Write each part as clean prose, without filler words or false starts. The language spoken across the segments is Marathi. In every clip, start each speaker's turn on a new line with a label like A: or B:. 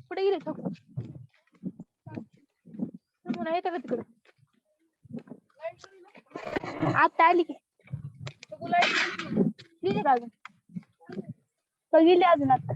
A: कुठे गेले म्हणून येतं का तिकडे आता आली की गेली का अजून का गेली अजून आता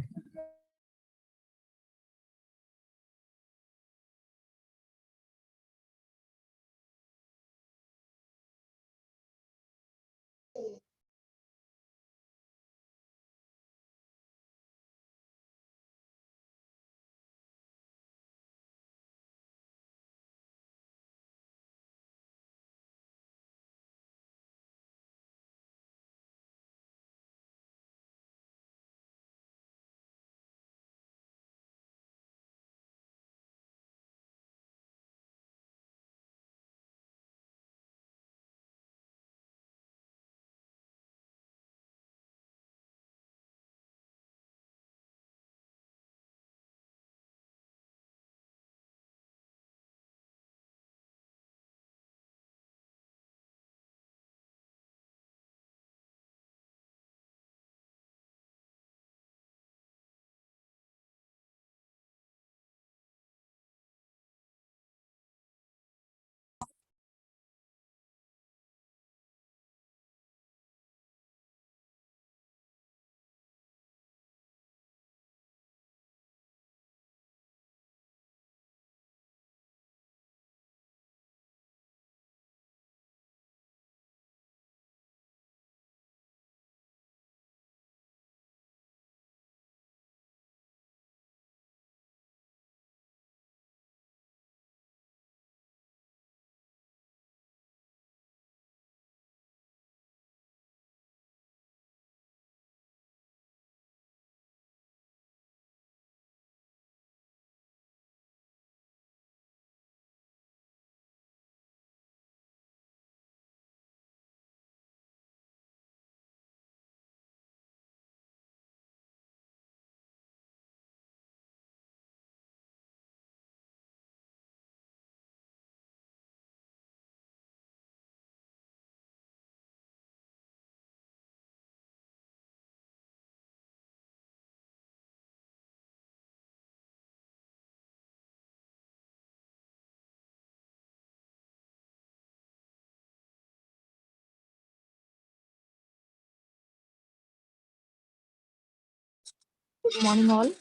B: Good morning, all.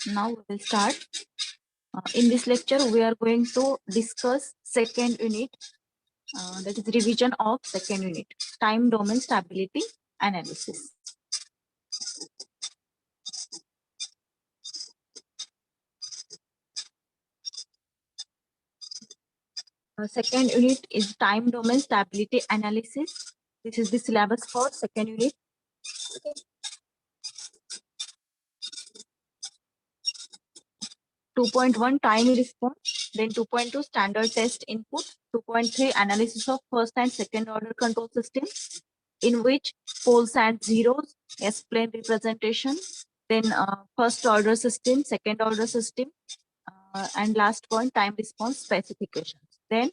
B: Now we will start. In this lecture, we are going to discuss second unit, that is revision of second unit, time domain stability analysis. Second unit is time domain stability analysis. This is the syllabus for second unit. Okay. 2.1 time response, then 2.2 standard test input, 2.3 analysis of first and second order control systems, in which poles and zeros, S-plane representation, then first order system, second order system, and last point, time response specifications. Then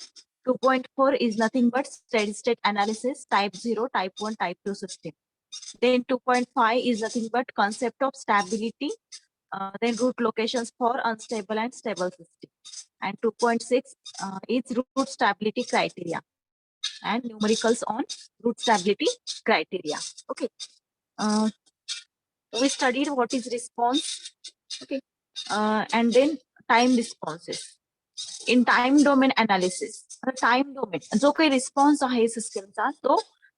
B: 2.4 is nothing but steady state analysis, type 0, type 1, type 2 system. Then 2.5 is nothing but concept of stability, then root locations for unstable and stable system. And 2.6 is root stability criteria and numericals on root stability criteria. Okay. We studied what is response. Okay. And then time responses. In time domain analysis, time domain, जो काही रिस्पॉन्स आहे सिस्टमचा तो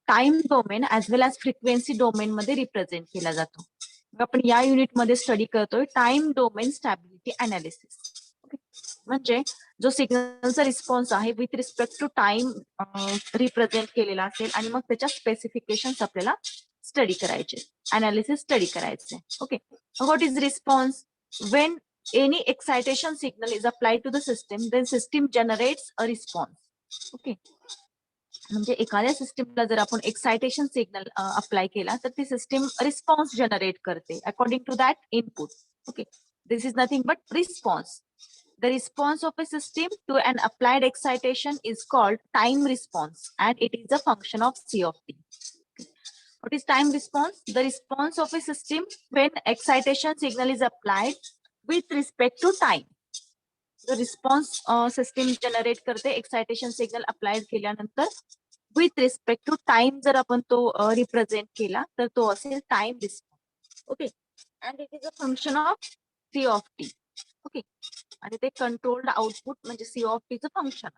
B: time domain as well as frequency domain मध्ये रिप्रेझेंट केला जातो. आपण या युनिट मध्ये स्टडी करतोय टाइम डोमेन स्टॅबिलिटी अनालिसिस. म्हणजे जो सिग्नलचा रिस्पॉन्स आहे with respect to time represent केलेला असेल आणि मग त्याच्या स्पेसिफिकेशन्स आपल्याला स्टडी करायचे, अनालिसिस स्टडी करायचे. Okay, what is response? When any excitation signal is applied to the system, then system generates a response. Okay, म्हणजे एखाद्या सिस्टमला जर आपण एक्साइटेशन सिग्नल अप्लाय केला तर ती सिस्टम रिस्पॉन्स जनरेट करते according to that input. Okay, this is nothing but response. The response of a system to an applied excitation is called time response and it is a function of C of t. What is time response? The response of a system when excitation signal is applied with respect to time. The response system generate करते excitation signal applied केल्यानंतर with respect to time जर आपण तो represent केला तर तो असेल time response. Okay, and it is a function of C of t. Okay, आणि ते controlled output म्हणजे C of t चं function.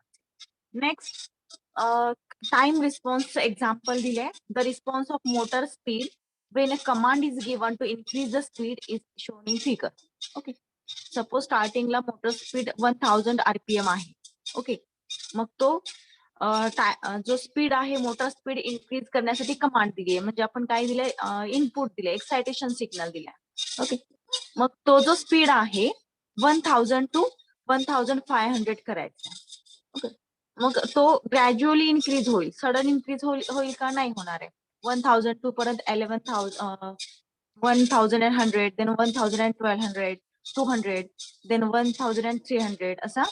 B: Next, time response example दिले. The response of motor speed when a command is given to increase the speed is shown in figure. Okay, suppose स्टार्टिंगला मोटर स्पीड 1000 RPM आहे. ओके, मग तो जो स्पीड आहे मोटर स्पीड इन्क्रीज करण्यासाठी कमांड दिली आहे, म्हणजे आपण काय दिलंय, इनपुट दिले, एक्साइटेशन सिग्नल दिलाय. ओके, मग तो जो स्पीड आहे 1000 to 1500 करायचा. ओके, मग तो ग्रॅज्युअली इन्क्रीज होईल, सडन इन्क्रीज होईल का? नाही होणार आहे. 1000 to परत 11,000, 1100, then 1200, 200, then 1300 असा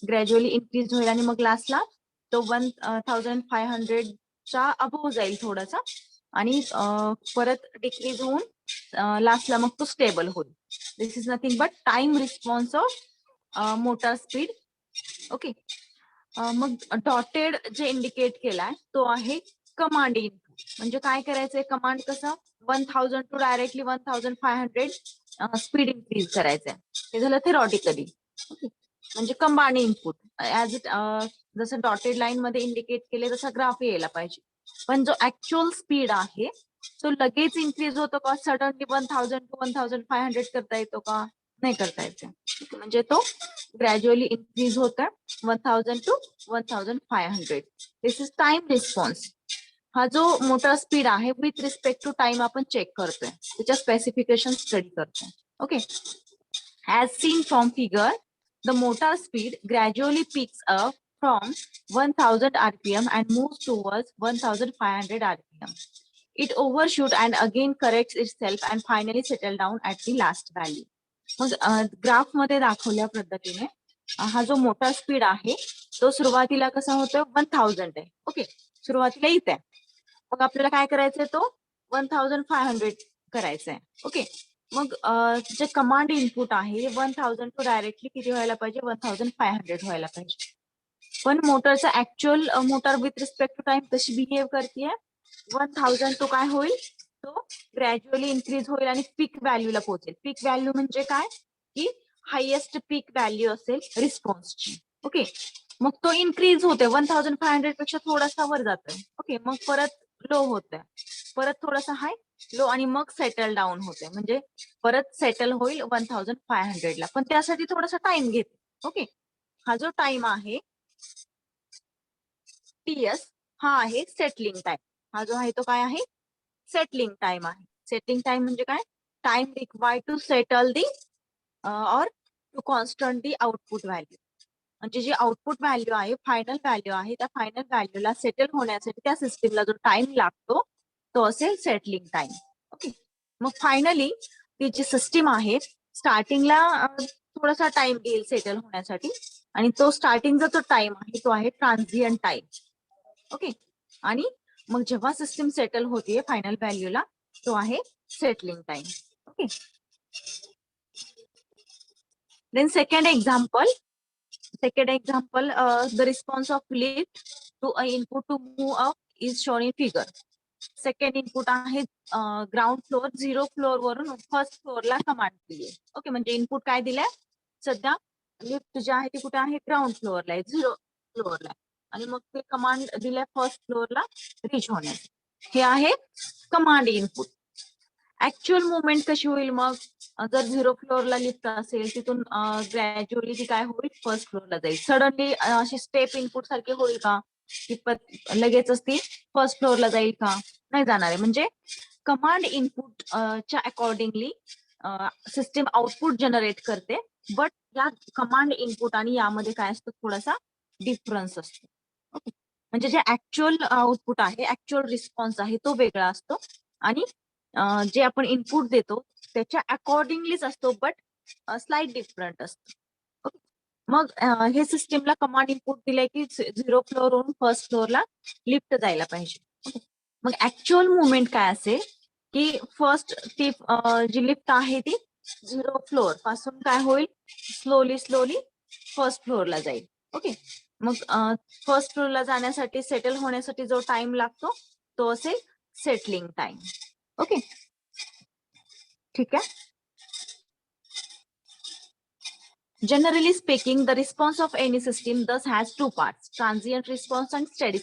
B: ग्रॅज्युअली इन्क्रीज होईल आणि मग लास्टला तो 1500 च्या अबोव जाईल थोडासा आणि परत डिक्रीज होऊन लास्टला मग तो स्टेबल होईल. This is nothing but time response of motor speed. Okay, मग डॉटेड जे इंडिकेट केलाय तो आहे कमांड इनपुट. म्हणजे काय करायचंय, कमांड कसं 1000 टू डायरेक्टली 1500 स्पीड इन्क्रीज करायचंय. हे झालं थेरॉटिकली. म्हणजे कमांड इनपुट ऍज इट जसं डॉटेड लाईन मध्ये इंडिकेट केले तसा ग्राफ यायला पाहिजे. पण जो ऍक्च्युअल स्पीड आहे तो लगेच इन्क्रीज होतो का? सडनली 1000 टू 1500 करता येतो का? नाही करता येते. म्हणजे तो ग्रॅज्युअली इन्क्रीज होता 1000 to 1500. This is time response. हा जो मोटर स्पीड आहे विथ रिस्पेक्ट टू टाइम आपण चेक करतोय, त्याच्या स्पेसिफिकेशन स्टडी करतोय. Okay, as seen from figure the motor speed gradually peaks up from 1000 RPM and moves towards 1500 RPM. It overshoots and again corrects itself and finally settle down at the last value. मग ग्राफ मध्ये दाखवल्या पद्धतीने हा जो मोटर स्पीड आहे तो सुरुवातीला कसा होतो 1000 आहे. ओके, सुरुवातीला इथे आहे. मग आपल्याला काय करायचंय, तो 1500 करायचंय. ओके, मग जे कमांड इनपुट आहे 1000 टू डायरेक्टली किती व्हायला पाहिजे, 1500 व्हायला पाहिजे. पण मोटरचा actual motor with respect to time कशी बिहेव करते, 1000 तो काय होईल, तो ग्रॅज्युअली इन्क्रीज होईल आणि पीक व्हॅल्यूला पोहोचेल. पीक व्हॅल्यू म्हणजे काय, की हायेस्ट पीक व्हॅल्यू असेल रिस्पॉन्सची. ओके, मग तो इन्क्रीज होते 1500 पेक्षा थोडासा वर जातोय. ओके, मग परत लो होतोय, परत थोडासा हाय, लो, आणि मग सेटल डाऊन होते, म्हणजे परत सेटल होईल 1500 ला, पण त्यासाठी थोडासा टाइम घेते. ओके, हा जो टाइम आहे टीएस, हा आहे सेटलिंग टाइम. हा जो आहे तो काय आहे? सेटलिंग टाइम आहे. सेटलिंग टाइम म्हणजे काय? Time required to settle the or to constant the output value. म्हणजे जी आउटपुट व्हॅल्यू आहे, फायनल व्हॅल्यू आहे, त्या फायनल व्हॅल्यूला सेटल होण्यासाठी त्या सिस्टीमला जो टाइम लागतो तो असेल सेटलिंग टाइम. ओके, मग फायनली ती जी सिस्टीम आहे स्टार्टिंगला थोडासा टाइम घेईल सेटल होण्यासाठी, आणि तो स्टार्टिंगचा जो टाइम आहे तो आहे ट्रान्झिएंट टाइम. ओके, आणि मग जेव्हा सिस्टीम सेटल होतीये फायनल व्हॅल्यूला तो आहे settling time. Okay, then second example, the response of lift to a input to move up is shown in figure. Second input आहे ग्राउंड फ्लोअर, 0 फ्लोअर वरून फर्स्ट फ्लोअरला कमांड दिली. ओके, म्हणजे इनपुट काय दिलंय? सध्या लिफ्ट जे आहे ते कुठे आहे? ग्राउंड फ्लोअरला आहे, 0 फ्लोअरला, आणि मग ते कमांड दिलंय फर्स्ट फ्लोअरला रीच होण्यास. हे आहे कमांड इनपुट. ऍक्च्युअल मुवमेंट कशी होईल मग? जर 0 फ्लोअरला लिफ्ट असेल तिथून ग्रॅज्युअली ती काय होईल? फर्स्ट फ्लोअरला जाईल. सडनली अशी स्टेप इनपुट सारखी होईल का? की लगेचच ती फर्स्ट फ्लोअरला जाईल का? नाही जाणार आहे. म्हणजे कमांड इनपुट च्या अकॉर्डिंगली सिस्टीम आउटपुट जनरेट करते, बट या कमांड इनपुट आणि यामध्ये काय असतं? थोडासा डिफरन्स असतो. ओके, म्हणजे जे ऍक्च्युअल आउटपुट आहे, ऍक्च्युअल रिस्पॉन्स आहे तो वेगळा असतो, आणि जे आपण इनपुट देतो त्याच्या अकॉर्डिंगलीच असतो, बट स्लाइट डिफरंट असतो. मग हे सिस्टीमला कमांड इनपुट दिलंय की 0 फ्लोअरवरून फर्स्ट फ्लोअरला लिफ्ट जायला पाहिजे. मग ऍक्च्युअल मुवमेंट काय असेल की फर्स्ट ती जी लिफ्ट आहे ती 0 फ्लोअर पासून काय होईल? स्लोली फर्स्ट फ्लोअरला जाईल. ओके, मग फर्स्ट फ्लोअरला जाण्यासाठी, सेटल होण्यासाठी जो टाइम लागतो तो असेल सेटलिंग टाइम. ओके, ठीक आहे. Generally speaking, the response of any system thus has two parts: transient response and steady.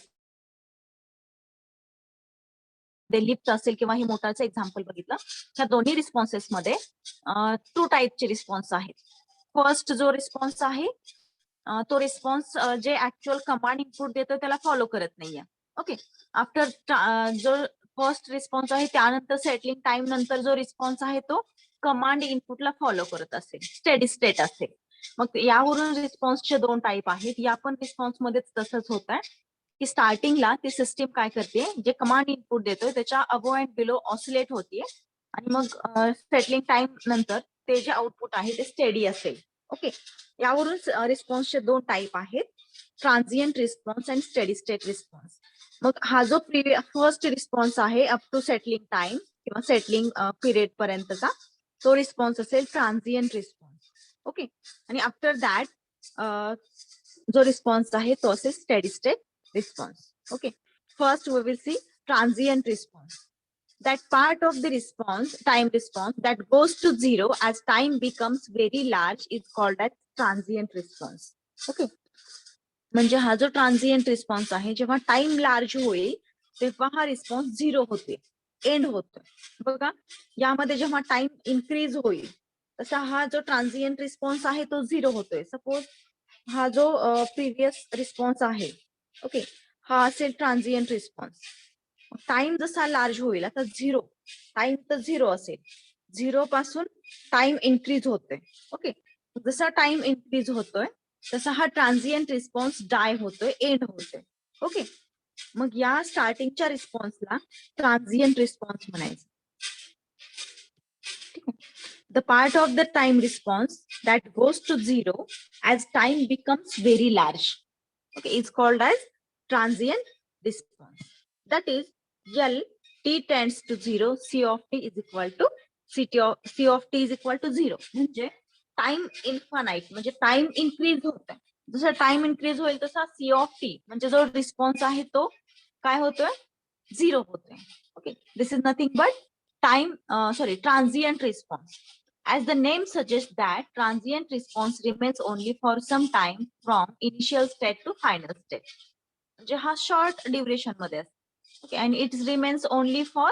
B: Lift असेल किंवा हे मोटरचं एक्झाम्पल बघितलं, ह्या दोन्ही रिस्पॉन्सेस मध्ये 2 टाईपचे रिस्पॉन्स आहेत. फर्स्ट जो रिस्पॉन्स आहे तो रिस्पॉन्स जे ऍक्च्युअल कमांड इनपुट देतो त्याला फॉलो करत नाहीये. ओके, आफ्टर जो फर्स्ट रिस्पॉन्स आहे त्यानंतर सेटलिंग टाइम नंतर जो रिस्पॉन्स आहे तो कमांड इनपुटला फॉलो करत असेल, स्टेडी स्टेट असेल. मग यावरून रिस्पॉन्सचे 2 टाईप आहेत. या पण रिस्पॉन्स मध्येच तसंच होत आहे की स्टार्टिंगला ती सिस्टीम काय करते, जे कमांड इनपुट देतोय त्याच्या अबो अँड बिलो ऑसिलेट होतीये, आणि मग सेटलिंग टाइम नंतर ते जे आउटपुट आहे ते स्टेडी असेल. ओके, यावरून रिस्पॉन्सचे 2 टाईप आहेत: transient response and steady state response. मग हा जो फर्स्ट रिस्पॉन्स आहे अप टू सेटलिंग टाइम किंवा सेटलिंग पिरियड पर्यंतचा तो रिस्पॉन्स असेल ट्रान्झिएंट रिस्पॉन्स. ओके, आणि आफ्टर दॅट जो रिस्पॉन्स आहे तो असेल steady state response. Okay, first we will see transient response. That part of the response, time response, that goes to 0 as time becomes very large is called as transient response. Okay, म्हणजे हा जो ट्रान्झिएंट रिस्पॉन्स आहे जेव्हा टाइम लार्ज होईल तेव्हा हा रिस्पॉन्स 0 होते, एंड होतोय. बघा, यामध्ये जेव्हा टाइम इन्क्रीज होईल तसा हा जो ट्रान्झिएंट रिस्पॉन्स आहे तो 0 होतोय. सपोज हा जो प्रिव्हियस रिस्पॉन्स आहे, ओके, हा असेल ट्रान्झिएंट रिस्पॉन्स. टाइम जसा लार्ज होईल, आता 0 टाइम तर 0 असेल, 0 पासून टाइम इन्क्रीज होतोय. ओके, जसा टाइम इन्क्रीज होतोय तसा हा ट्रान्झिएंट रिस्पॉन्स डाय होतोय, एंड होतोय. ओके, मग या स्टार्टिंगच्या रिस्पॉन्सला ट्रान्झिएंट रिस्पॉन्स म्हणायचं. ठीक आहे. The part of the time response that goes to 0 as time becomes very large, okay, is called as transient response. That is, L t tends to 0, C of t is equal to C of t is equal to 0. म्हणजे टाइम इन्फानाइट, म्हणजे टाइम इन्क्रीज होत आहे. जसं टाइम इन्क्रीज होईल तसा C of t म्हणजे जो रिस्पॉन्स आहे तो काय होतोय? 0 होतोय. Okay, this is nothing but transient response. as the name suggests that transient response remains only for some time from initial state to final state. म्हणजे हा शॉर्ट ड्युरेशन मध्ये असतो. Okay, and it remains only for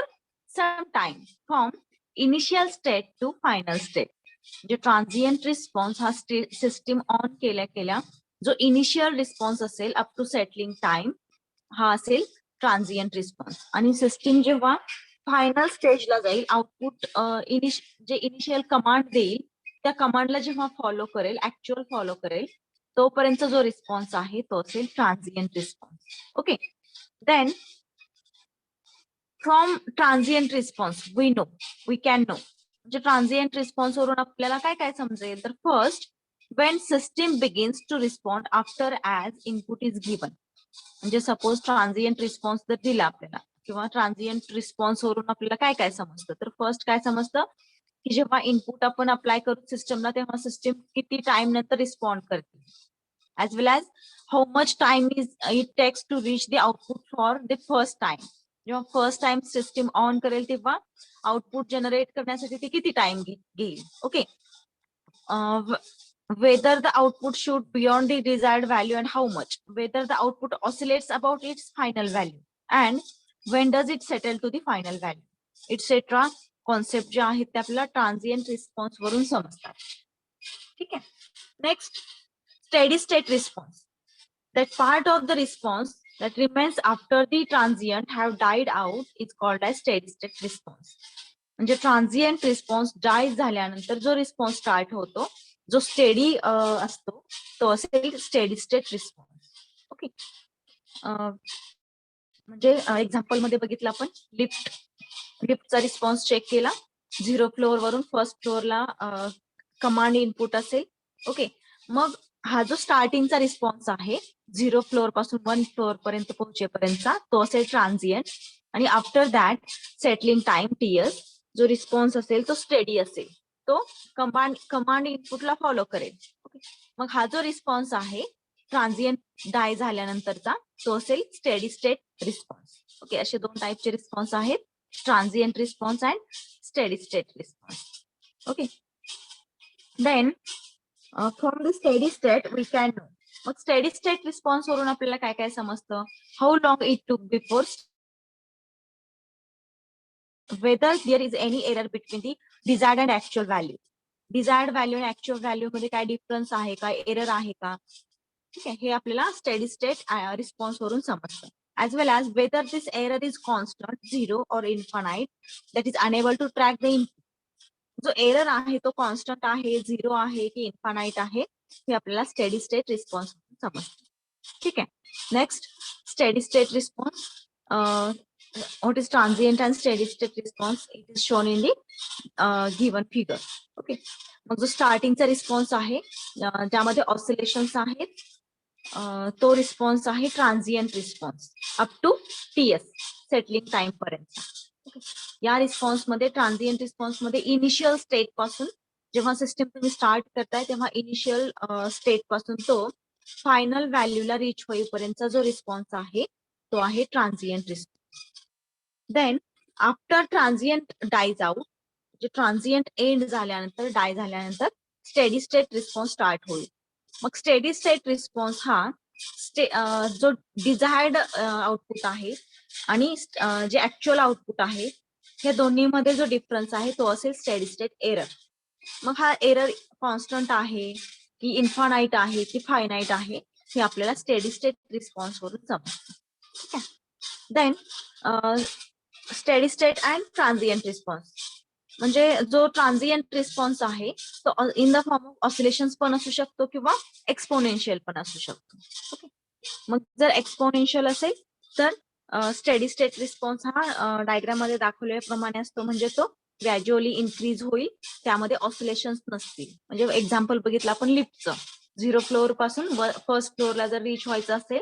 B: some time from initial state to final state. म्हणजे ट्रान्झिएंट रिस्पॉन्स हा सिस्टीम ऑन केल्या केल्या जो इनिशियल रिस्पॉन्स असेल अप टू सेटलिंग टाइम हा असेल ट्रान्झिएंट रिस्पॉन्स. आणि सिस्टीम जेव्हा फायनल स्टेजला जाईल, आउटपुट जे इनिशियल कमांड देईल त्या कमांडला जेव्हा फॉलो करेल, ऍक्च्युअल फॉलो करेल, तोपर्यंत जो रिस्पॉन्स आहे तो असेल transient response. Okay, then from transient response we can know, म्हणजे ट्रान्झिएंट रिस्पॉन्स वरून आपल्याला काय काय समजेल. तर first, when system begins to respond after as input is given. म्हणजे सपोज ट्रान्झिएंट रिस्पॉन्स जर दिला आपल्याला, किंवा ट्रान्झिएंट रिस्पॉन्स वरून आपल्याला काय काय समजतं. तर फर्स्ट काय समजतं की जेव्हा इनपुट आपण अप्लाय करू सिस्टमला तेव्हा सिस्टीम किती टाइम नंतर रिस्पॉन्ड करते, as well as how much time it takes to reach the output for the first time. जेव्हा फर्स्ट टाइम सिस्टीम ऑन करेल तेव्हा आउटपुट जनरेट करण्यासाठी ते किती टाइम घेईल. Okay, whether the output should beyond the desired value and how much, whether the output oscillates about its final value, and when does it settle to the final value, etc. Concept जे आहेत ते आपल्याला ट्रान्झिएंट रिस्पॉन्स वरून समजतात. ठीक आहे. Next, steady state response. That part of the response that remains after the transient have died out is called as steady state response. म्हणजे ट्रान्झिएंट रिस्पॉन्स डाय झाल्यानंतर जो रिस्पॉन्स स्टार्ट होतो, जो स्टेडी असतो, तो असेल स्टेडी स्टेट रिस्पॉन्स. ओके, म्हणजे एक्झाम्पल मध्ये बघितलं आपण, लिफ्टचा रिस्पॉन्स चेक केला, 0 फ्लोअर वरून फर्स्ट फ्लोअरला कमांड इनपुट असेल. ओके, मग हा जो स्टार्टिंगचा रिस्पॉन्स आहे 0 फ्लोअर पासून 1 फ्लोअर पर्यंत पोहोचेपर्यंतचा, तो असेल ट्रान्झिएंट. आणि after that settling time TS, जो रिस्पॉन्स असेल तो स्टेडी असेल, तो कमांड इनपुटला फॉलो करेल. ओके, मग हा जो रिस्पॉन्स आहे ट्रान्झिएंट डाय झाल्यानंतरचा, तो असेल स्टेडी स्टेट रिस्पॉन्स. ओके, असे दोन टाईपचे रिस्पॉन्स आहेत, transient response and steady state response. Okay, then from the steady state we can know. मग स्टेडी स्टेट रिस्पॉन्स वरून आपल्याला काय काय समजतं. How long it took before, whether there is any error between the desired and actual value. Desired value आणि ऍक्च्युअल व्हॅल्यू मध्ये काय डिफरन्स आहे का, एरर आहे का. ठीक आहे, हे आपल्याला स्टेडी स्टेट रिस्पॉन्स वरून समजतं. as well as whether this error is constant, 0 or infinite, that is unable to track the input. जो एरर आहे तो कॉन्स्टंट आहे, 0 आहे की इन्फानाइट आहे, हे आपल्याला स्टेडी स्टेट रिस्पॉन्स समजतं. ठीक आहे. Next, steady state response. what is transient and steady state response? It is shown in the given figure. Okay, मग जो स्टार्टिंगचा रिस्पॉन्स आहे ज्यामध्ये ऑसिलेशन्स आहेत, तो रिस्पॉन्स आहे transient response up to TS, settling time पर्यंत. या रिस्पॉन्स मध्ये, ट्रान्झिएंट रिस्पॉन्स मध्ये इनिशियल स्टेट पासून, जेव्हा सिस्टीम तुम्ही स्टार्ट करताय तेव्हा इनिशियल स्टेट पासून तो फायनल व्हॅल्यूला रीच होईपर्यंतचा जो रिस्पॉन्स आहे तो आहे transient response. Then after transient dies out, जे ट्रान्झिएंट एंड झाल्यानंतर, डाय झाल्यानंतर स्टेडी स्टेट रिस्पॉन्स स्टार्ट होईल. मग स्टेडी स्टेट रिस्पॉन्स हा जो डिझायर्ड आउटपुट आहे आणि जे ऍक्च्युअल आउटपुट आहे, या दोन्ही मध्ये जो डिफरन्स आहे तो असेल स्टेडी स्टेट एरर. मग हा एरर कॉन्स्टंट आहे की इन्फानाइट आहे की फायनाइट आहे, हे आपल्याला स्टेडी स्टेट रिस्पॉन्स वरून समजतं. ठीक आहे. Then steady state and transient response, म्हणजे जो ट्रान्झिएंट रिस्पॉन्स आहे तो in the form of oscillations पण असू शकतो किंवा एक्सपोनेन्शियल पण असू शकतो. ओके, मग जर एक्सपोनेन्शियल असेल तर स्टेडी स्टेट रिस्पॉन्स हा डायग्राम मध्ये दाखवल्याप्रमाणे असतो, म्हणजे तो ग्रॅज्युअली इन्क्रीज होईल, त्यामध्ये ऑसिलेशन्स नसतील. म्हणजे एक्झाम्पल बघितलं आपण लिफ्टचं, 0 फ्लोअर पासून फर्स्ट फ्लोअरला जर रीच व्हायचं असेल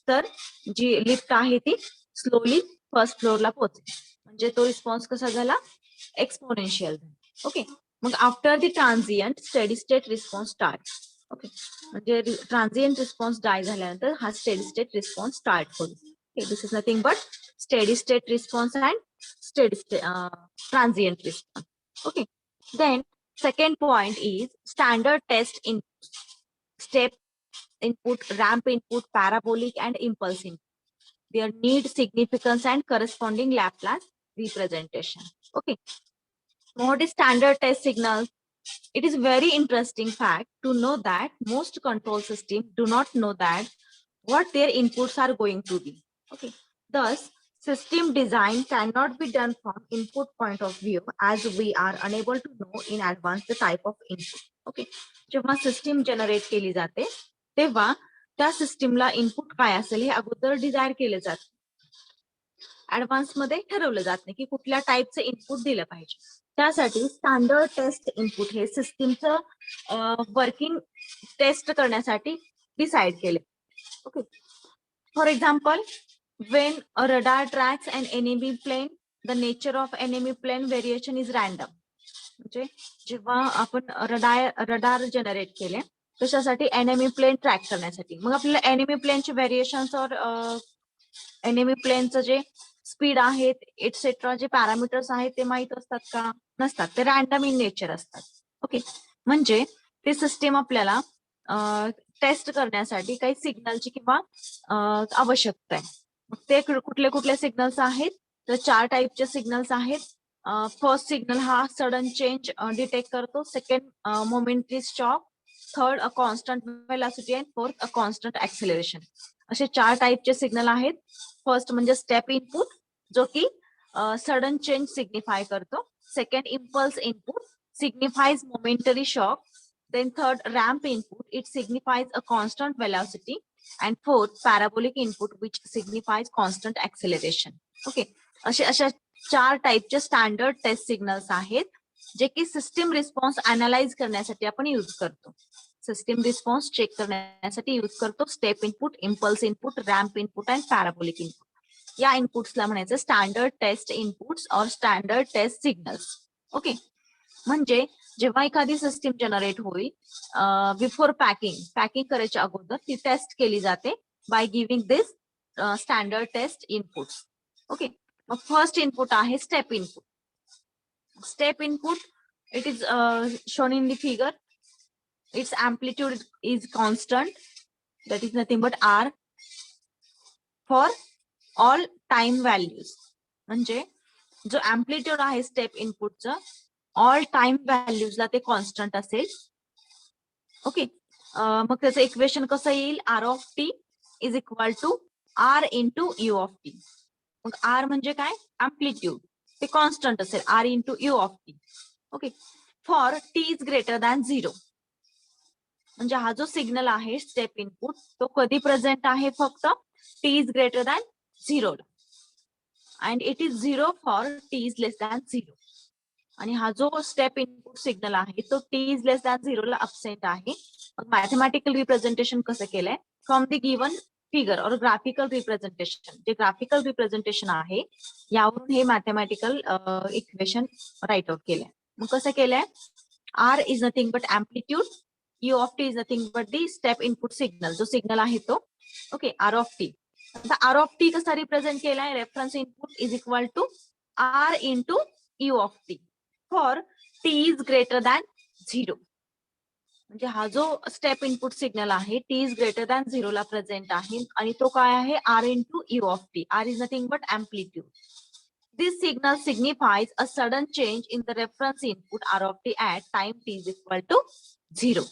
B: तर जी लिफ्ट आहे ती स्लोली फर्स्ट फ्लोअरला पोहोचेल, म्हणजे तो रिस्पॉन्स कसा झाला, एक्सपोनेन्शियल. ओके, मग after the transient steady state response start. Okay, म्हणजे ट्रान्झिएंट रिस्पॉन्स डाय झाल्यानंतर हा स्टेडी स्टेट रिस्पॉन्स स्टार्ट होईल. This is nothing but steady state response and steady state transient response. Okay, then Second point is standard test in step input, ramp input, parabolic and impulse input. Their need, significance and corresponding Laplace representation. Okay. What is standard test signals? It is very interesting fact to know that most control systems do not know that what their inputs are going to be. Okay. Thus, system design cannot be done from input point of view as we are unable to know in advance the type of input. Okay. जेव्हा सिस्टीम जनरेट केली जाते तेव्हा त्या सिस्टीमला इनपुट काय असेल हे अगोदर डिझायर केले जाते. ऍडव्हान्स मध्ये ठरवलं जात नाही की कुठल्या टाईपचं इनपुट दिलं पाहिजे. त्यासाठी स्टँडर्ड टेस्ट इनपुट हे सिस्टीमचं वर्किंग टेस्ट करण्यासाठी डिसाइड केले. Okay. For example, when a radar tracks an enemy plane, the nature of enemy plane variation is random. म्हणजे जेव्हा आपण रडार जनरेट केले कशासाठी, एनिमी प्लेन ट्रॅक करण्यासाठी. मग आपल्याला एनिमी प्लेनचे व्हेरिएशन्स और एनिमी प्लेनचं जे स्पीड आहेत एटसेट्रा जे पॅरामीटर्स आहेत ते माहित असतात का? नसतात. ते रॅन्डम इन नेचर असतात. ओके. म्हणजे ते सिस्टीम आपल्याला टेस्ट करण्यासाठी काही सिग्नलची किंवा आवश्यकता आहे. मग ते कुठले कुठले सिग्नल्स आहेत? तर 4 टाईपचे सिग्नल्स आहेत. फर्स्ट सिग्नल हा सडन चेंज डिटेक्ट करतो. Second momentary shock. Third a constant velocity and fourth a constant acceleration. असे 4 टाईपचे सिग्नल आहेत. फर्स्ट म्हणजे स्टेप इनपुट जो की सडन चेंज सिग्निफाय करतो. Second impulse input signifies momentary shock. Then third, ramp input, it signifies a constant velocity. And fourth, parabolic input, which signifies constant acceleration. Okay. अशा 4 टाईपचे स्टँडर्ड टेस्ट सिग्नल्स आहेत जे की सिस्टीम रिस्पॉन्स अनालाइज करण्यासाठी आपण यूज करतो. सिस्टीम रिस्पॉन्स चेक करण्यासाठी यूज करतो. Step input, impulse input, ramp input and parabolic input. या इनपुट्सला म्हणायचं standard test inputs or standard test signals. Okay. म्हणजे जेव्हा एखादी सिस्टीम जनरेट होईल बिफोर पॅकिंग करायच्या अगोदर ती टेस्ट केली जाते by giving this standard test input. Okay. मग फर्स्ट इनपुट आहे step input. Step input it is shown in the figure. Its amplitude is constant, that is nothing but R for all time values. म्हणजे जो एम्प्लिट्यूड आहे स्टेप इनपुटचं ऑल टाइम व्हॅल्यूजला ते कॉन्स्टंट असेल. ओके. मग त्याचं इक्वेशन कसं येईल? R of T is equal to R into U of T. मग आर म्हणजे काय? एम्प्लिट्यूड. ते कॉन्स्टंट असेल R into U of T. Okay. For T is greater than 0. म्हणजे हा जो सिग्नल आहे स्टेप इनपुट तो कधी प्रेझेंट आहे? फक्त T is greater than 0 and it is 0 for T is less than 0. आणि हा जो स्टेप इनपुट सिग्नल आहे तो टी इज लेस दॅन 0 ला अबसेंट आहे. मॅथमॅटिकल रिप्रेझेंटेशन कसं केलंय? फ्रॉम द गिव्हन फिगर और ग्राफिकल रिप्रेझेंटेशन. जे ग्राफिकल रिप्रेझेंटेशन आहे यावरून हे मॅथमॅटिकल इक्वेशन राईट आउट केलंय. मग कसं केलंय? R is nothing but amplitude, U of T is nothing but the step input signal. जो सिग्नल आहे तो ओके आर ऑफ टी. आता आर ऑफ टी कसा रिप्रेझेंट केलाय? Reference input is equal to R into U of T for T is greater than 0. म्हणजे हा जो स्टेप इनपुट सिग्नल आहे टी इज ग्रेटर दॅन 0 ला प्रेझेंट आहे आणि तो काय आहे? R into U of T. R is nothing but amplitude. This signal signifies a sudden change in the reference input R of T at time T is equal to 0.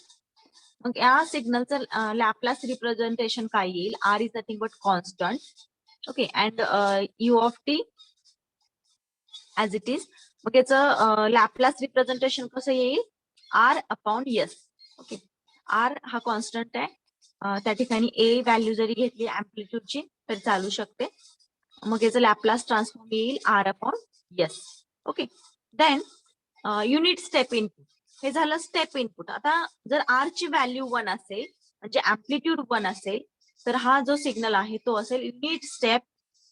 B: मग या सिग्नलचं लॅपलास रिप्रेझेंटेशन काय येईल? R is nothing but constant. Okay. And U of T as it is. मग याचं लॅपलास रिप्रेझेंटेशन कसं येईल? R upon S. Okay. R हा कॉन्स्टंट आहे. त्या ठिकाणी ए व्हॅल्यू जरी घेतली एम्प्लिट्यूडची तरी चालू शकते. मग याचं लॅपलास ट्रान्सफॉर्म येईल R upon S. Okay. Then unit step input. हे झालं स्टेप इनपुट. आता जर आर ची व्हॅल्यू 1 असेल म्हणजे एम्प्लिट्यूड 1 असेल तर हा जो सिग्नल आहे तो असेल युनिट स्टेप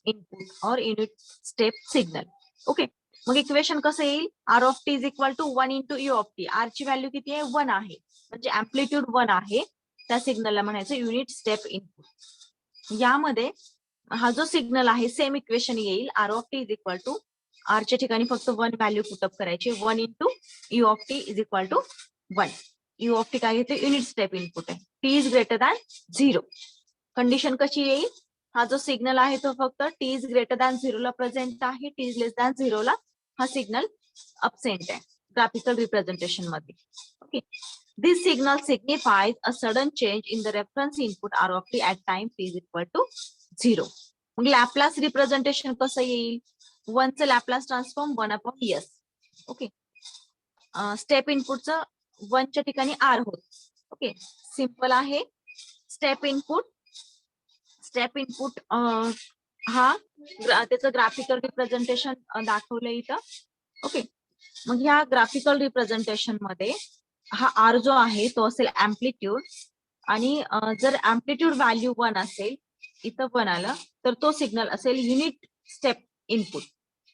B: इनपुट और युनिट स्टेप सिग्नल. ओके. मग इक्वेशन कसं येईल? R of T is equal to 1 into U of T. R ची व्हॅल्यू किती आहे? 1 आहे. म्हणजे एम्प्लिट्यूड 1 आहे. त्या सिग्नलला म्हणायचं युनिट स्टेप इनपुट. यामध्ये हा जो सिग्नल आहे सेम इक्वेशन येईल. R of T is equal to आरच्या ठिकाणी फक्त 1 व्हॅल्यू पुटअप करायची. 1 into U of T is equal to 1. U of T काय घेते, युनिट स्टेप इनपुट आहे. T is greater than 0. Condition कशी येईल, हा जो सिग्नल आहे तो फक्त टी इज ग्रेटर दॅन 0 ला प्रेझेंट आहे, टी इज लेस दॅन 0 ला हा सिग्नल अबसेंट आहे ग्राफिकल रिप्रेझेंटेशन मध्ये. Okay, this signal signifies a sudden change in the reference input R of T at time T is equal to 0. मग लॅपलास रिप्रेझेंटेशन कसं येईल, 1 चं Laplace transform 1/s. Okay, step इनपुटचं 1 च्या ठिकाणी आर होत. ओके, सिंपल आहे. स्टेप इनपुट हा त्याचं ग्राफिकल रिप्रेझेंटेशन दाखवलं इथं. ओके, मग ह्या ग्राफिकल रिप्रेझेंटेशन मध्ये हा आर जो आहे तो असेल अँप्लिट्यूड, आणि जर अँप्लिट्यूड व्हॅल्यू 1 असेल, इथं 1 आलं, तर तो सिग्नल असेल युनिट स्टेप इनपुट.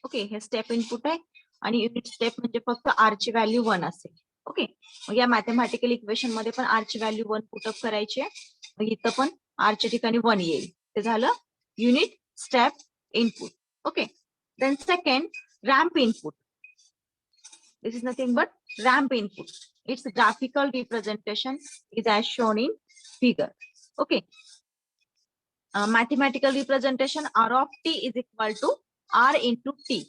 B: ओके, हे स्टेप इनपुट आहे आणि युनिट स्टेप म्हणजे फक्त आर ची व्हॅल्यू 1 असेल. ओके, मग या मॅथमॅटिकल इक्वेशन मध्ये पण आर ची व्हॅल्यू 1 पुटअप करायची आहे. मग इथं पण आर च्या ठिकाणी 1 येईल. ते झालं unit step input. Okay, then second, ramp input. This is nothing but ramp input. Its graphical representation is as shown in figure. Okay. Mathematical representation R of t is equal to R into t.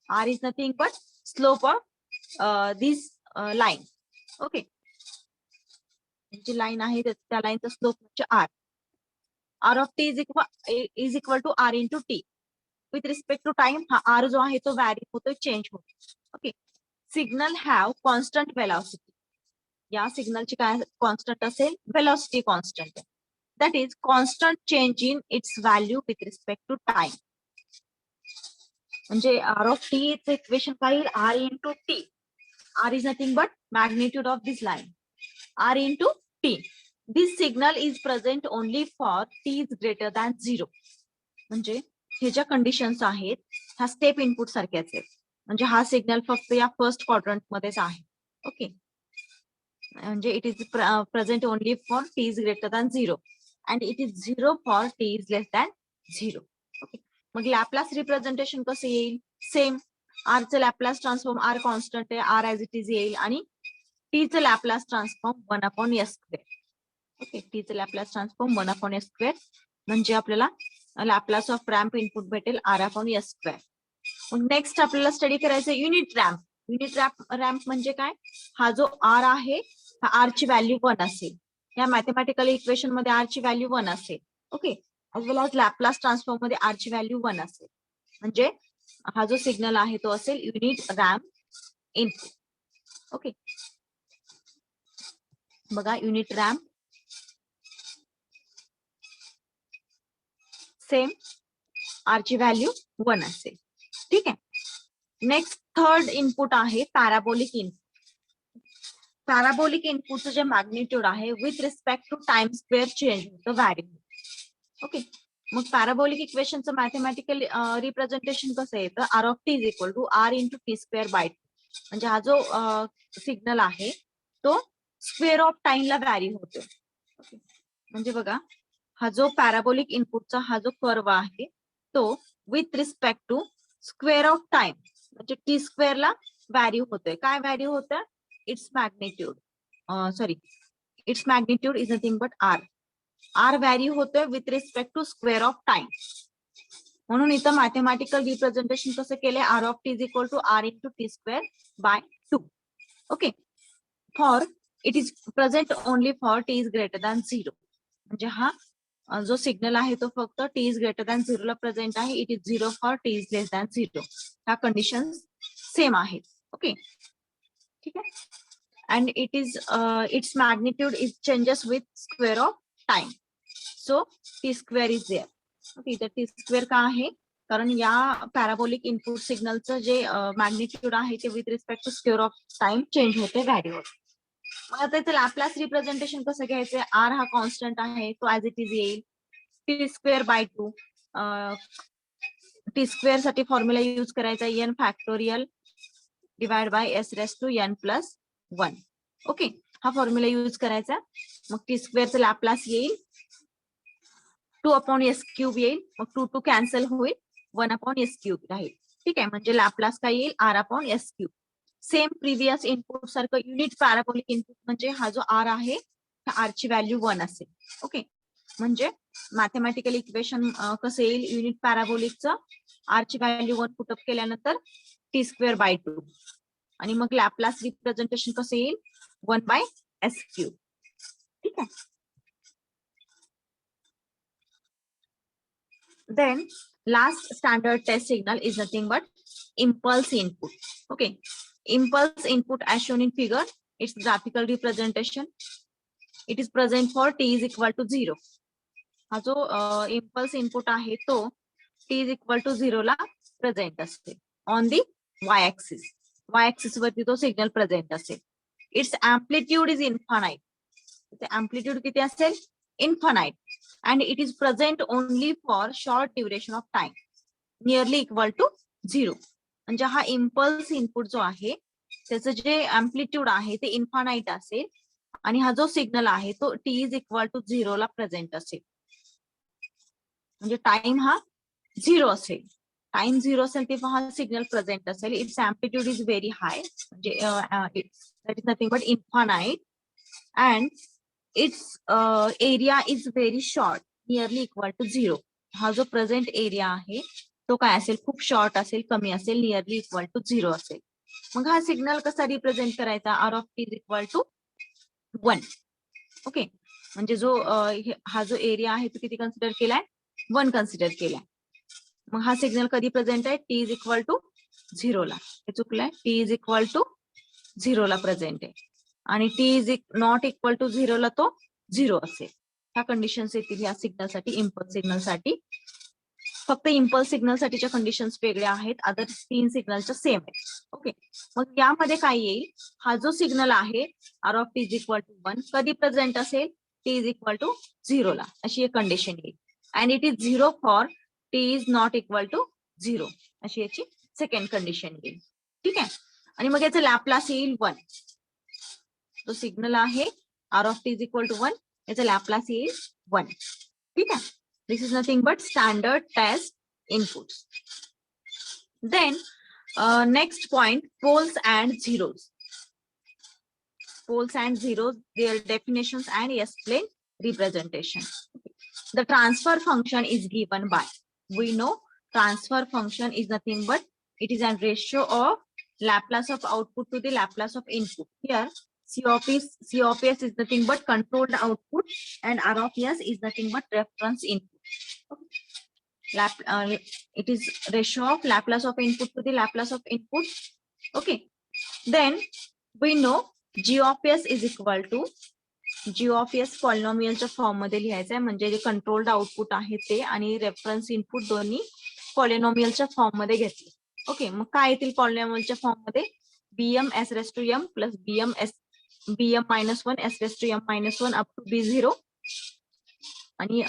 B: R is nothing but slope of this line. Okay. जी line आहे त्या लाईनचा स्लोप म्हणजे R. R of t is equal to R into t. With respect to time, हा R जो आहे तो vary होतो, चेंज होतो. Okay. Signal have constant velocity. या सिग्नलची काय कॉन्स्टंट असेल, वेलॉसिटी कॉन्स्टंट आहे. That is constant change in its value with respect to time. म्हणजे आर ऑफ टी चे इक्वेशन काय येईल, R into T. R is nothing but magnitude of this line, R into T. This signal is present only for T is greater than 0. म्हणजे हे ज्या कंडिशन्स आहेत ह्या स्टेप इनपुट सारख्याच आहेत. म्हणजे हा सिग्नल फक्त या फर्स्ट क्वाड्रंट मध्येच आहे. ओके, म्हणजे it is present only for T is greater than 0 and it is 0 for T is less than 0. Okay, मग लॅपलास रिप्रेझेंटेशन कसं येईल, सेम. आर चं लॅपलास ट्रान्सफॉर्म, आर कॉन्स्टंट आहे, आर ऍज इट इज येईल, आणि टी चं Laplace transform 1/s². Okay, T चं लॅपलास ट्रान्सफॉर्म 1/s², म्हणजे आपल्याला लॅपलास ऑफ रॅम्प इनपुट भेटेल R/s². मग नेक्स्ट आपल्याला स्टडी करायचं युनिट रॅम्प. युनिट रॅम्प म्हणजे काय, हा जो आर आहे हा आर ची व्हॅल्यू 1 असेल. या मॅथमॅटिकल इक्वेशन मध्ये आर ची व्हॅल्यू 1 असेल. Okay, as well as Laplace transform मध्ये आर ची व्हॅल्यू 1 असेल. म्हणजे हा जो सिग्नल आहे तो असेल युनिट रॅम्प इनपुट. ओके, बघा युनिट रॅम्प सेम, आर ची व्हॅल्यू 1 असेल. ठीक आहे. नेक्स्ट थर्ड इनपुट आहे पॅराबोलिक इनपुट. पॅराबोलिक इनपुटचं जे मॅग्निट्यूड आहे with respect to time square change होतं, व्हॅरी होतं. ओके, मग पॅराबोलिक इक्वेशनचं मॅथमॅटिकल रिप्रेझेंटेशन कसं येतं, R of T is equal to R into T square by 2. म्हणजे हा जो सिग्नल आहे तो स्क्वेअर ऑफ टाइमला व्हॅरी होतो. म्हणजे बघा, हा जो पॅराबोलिक इनपुटचा हा जो कर्व आहे तो with respect to square of time म्हणजे टी स्क्वेअरला व्हॅरी होतोय. काय व्हॅरी होतं, its magnitude. Its magnitude is nothing but R. R vary होतोय with respect to square of time. म्हणून इथं मॅथमॅटिकल रिप्रेझेंटेशन कसं केलंय, R of T is equal to R into T square by 2. Okay, for it is present only for T is greater than 0. म्हणजे हा जो सिग्नल आहे तो फक्त टी इज ग्रेटर दॅन 0 ला प्रेझेंट आहे. It is 0 for T is less than 0. ह्या कंडिशन सेम आहेत. ओके, ठीक आहे. And it is its magnitude is changes with square of time. So T square is there. Okay, इथं टी स्क्वेअर का आहे, कारण या पॅराबोलिक इनपुट सिग्नलचं जे मॅग्निट्यूड आहे ते with respect to square of time change होते, व्हॅरी होते. मग आता इथे लॅपलास रिप्रेझेंटेशन कसं घ्यायचंय, आर हा कॉन्स्टंट आहे तो ऍज इट इज येईल, T square by 2. T square साठी फॉर्म्युला यूज करायचा n factorial divide by s raise to n plus 1. Okay, हा फॉर्म्युला यूज करायचा. मग टी स्क्वेअरचं लॅपलास येईल 2/s³ येईल. मग 2 कॅन्सल होईल, 1/s³ राहील. ठीक आहे, म्हणजे लॅपलास काय येईल R upon S cube. Same previous input सारखं युनिट पॅराबोलिक इनपुट म्हणजे हा जो आर आहे आर ची व्हॅल्यू 1 असेल. ओके, म्हणजे मॅथमॅटिकल इक्वेशन कसं येईल युनिट पॅराबोलिकचं आर ची व्हॅल्यू 1 पुटअप केल्यानंतर टी स्क्वेअर बाय 2 आणि मग लॅपलास रिप्रेझेंटेशन कसं येईल 1 बाय एस क्यूब. ठीक आहे. Then last standard test signal is nothing but impulse input. Okay, impulse input as shown in figure, its graphical representation. It is present for t is equal to 0. हा जो impulse input आहे तो t is equal to 0 ला present असते on the y axis. Y axis वरती तो सिग्नल प्रेझेंट असेल. Its amplitude is infinite. Amplitude किती असेल infinite. And it is present only for short duration of time, nearly equal to 0. म्हणजे हा इम्पल्स इनपुट जो आहे त्याचं जे अँप्लिट्यूड आहे ते इन्फानाइट असेल आणि हा जो सिग्नल आहे तो t इज इक्वल टू 0 ला प्रेझेंट असेल. म्हणजे टाइम हा 0 असेल. टाइम 0 असेल तेव्हा हा सिग्नल प्रेझेंट असेल. Its amplitude is very high, म्हणजे that is nothing but infinite. And its area is very short, nearly equal to 0. हा जो प्रेझेंट एरिया आहे तो काय असेल खूप शॉर्ट असेल, कमी असेल, नियरली इक्वल टू 0 असेल. मग हा सिग्नल कसा रिप्रेझेंट करायचा R of T is equal to 1. Okay, म्हणजे जो हा जो एरिया आहे तो किती कन्सिडर केलाय 1 कन्सिडर केलाय. मग हा सिग्नल कधी प्रेझेंट आहे टी इज इक्वल टू 0 ला. हे चुकलंय, टी इज इक्वल टू 0 ला प्रेझेंट आहे आणि T is not equal to 0 ला तो 0 असेल. ह्या कंडिशन्स येतील या सिग्नलसाठी, इम्पल्स सिग्नलसाठी. फक्त इम्पल्स सिग्नलसाठीच्या कंडिशन्स वेगळ्या आहेत, अदर 3 सिग्नलच्या सेम आहेत. ओके, मग यामध्ये काय येईल, हा जो सिग्नल आहे R of T is equal to 1 कधी प्रेझेंट असेल टी इज इक्वल टू 0 ला, अशी एक कंडिशन येईल. And it is 0 for T is not equal to 0, अशी याची सेकंड कंडिशन येईल. ठीक आहे, आणि मग याचं लॅपलास येईल 1. तो सिग्नल आहे R of T is equal to 1, याचा लॅपलास येईल 1. ठीक आहे, this is nothing but standard test inputs. Then next point, poles and zeros. Poles and zeros, their definitions and explain representation. The transfer function is given by, we know transfer function is nothing but it is a ratio of Laplace of output to the Laplace of input. Here C of S is nothing but controlled output and R of S is nothing but reference input. It is ratio of Laplace of input to the Laplace of input. Okay, then we know G of S is equal to G of S पॉलिनॉमियलच्या फॉर्म मध्ये लिहायचं आहे, म्हणजे जे कंट्रोल्ड आउटपुट आहे ते आणि रेफरन्स इनपुट दोन्ही पॉलिनॉमियलच्या फॉर्म मध्ये घेतले. ओके, मग काय येतील पॉलिनॉमियलच्या फॉर्म मध्ये B M S raise to M plus B M minus 1 S raise to M minus 1 up to B0 आणि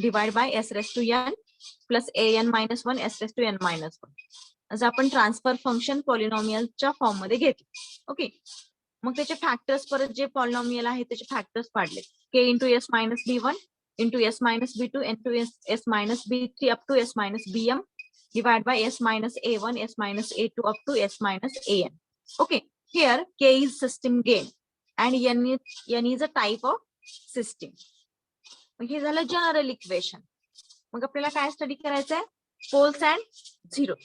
B: divide by S raise to N plus N minus 1 S raise to N minus 1 असं आपण ट्रान्सफर फंक्शन पॉलिनॉमियलच्या फॉर्म मध्ये घेतले. ओके, मग त्याचे फॅक्टर्स परत जे पॉलिनॉमियल आहे त्याचे फॅक्टर्स पाडले, K into S minus B1 into S minus B2 into S minus B3 up to S minus BM divide by S minus A1 S minus A2 up to S minus AN. Okay, here K is system gain and N is a type of system. मग हे झालं जनरल इक्वेशन. मग आपल्याला काय स्टडी करायचं आहे, poles and zero.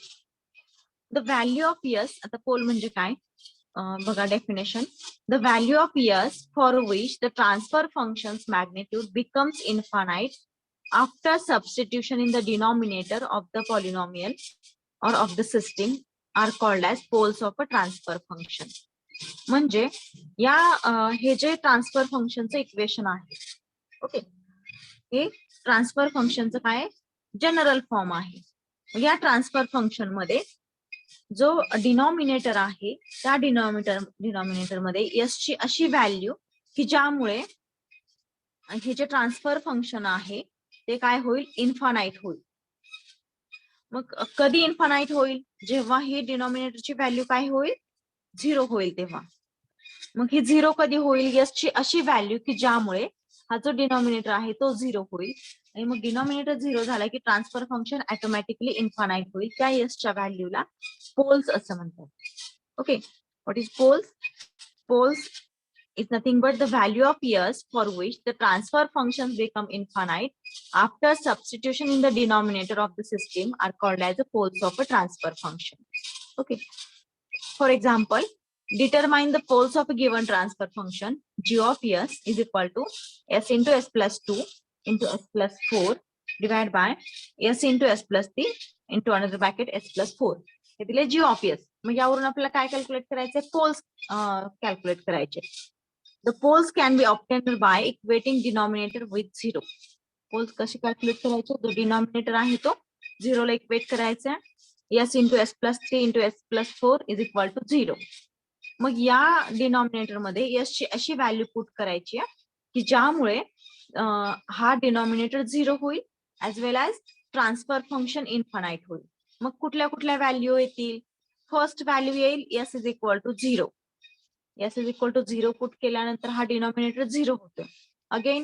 B: The value of S, आता पोल म्हणजे काय बघा definition, the value of S for which the transfer function's magnitude becomes infinite after substitution in the denominator of the polynomial or of the system are called as poles of a transfer function. म्हणजे या हे जे ट्रान्सफर फंक्शनचं इक्वेशन आहे, ओके, हे ट्रान्सफर फंक्शनचं काय जनरल फॉर्म आहे. या ट्रान्सफर फंक्शन मध्ये जो डिनॉमिनेटर आहे त्या डिनॉमिनेटर मध्ये एस ची अशी व्हॅल्यू की ज्यामुळे हे जे ट्रान्सफर फंक्शन आहे ते काय होईल, इन्फानाइट होईल. मग कधी इन्फानाइट होईल, जेव्हा ही डिनॉमिनेटरची व्हॅल्यू काय होईल 0 होईल तेव्हा. मग ही 0 कधी होईल, एस ची अशी व्हॅल्यू की ज्यामुळे हा जो डिनॉमिनेटर आहे तो 0 होईल आणि मग डिनॉमिनेटर 0 झाला की ट्रान्सफर फंक्शन ऑटोमॅटिकली इन्फानाइट होईल. त्या एसच्या व्हॅल्यूला पोल्स असं म्हणतात. Okay, what is poles? Poles is nothing but the value of s for which the transfer functions become infinite after substitution in the denominator of the system are called as the poles of a transfer function. Okay. For example, determine the poles of a given transfer function g of s is equal to s into s plus 2 into s plus 4 divided by s into s plus 3 into another bracket s plus 4. हे दिले g of s. मग यावरून आपल्याला काय कॅल्क्युलेट करायचे? पोल्स कॅल्क्युलेट करायचे. The poles can be obtained by equating denominator with 0. Poles कसे कॅल्क्युलेट करायचे? जो डिनॉमिनेटर आहे तो 0 ला इक्वेट करायचा. s into s plus 3 into s plus 4 is equal to 0. मग या डिनॉमिनेटर मध्ये s ची अशी व्हॅल्यू पुट करायची की ज्यामुळे हा डिनॉमिनेटर 0 होईल as well as transfer function infinite होईल. मग कुठल्या कुठल्या व्हॅल्यू येतील? फर्स्ट व्हॅल्यू येईल s is equal to 0. s is equal to 0 put केल्यानंतर हा डिनॉमिनेटर 0 होतो. Again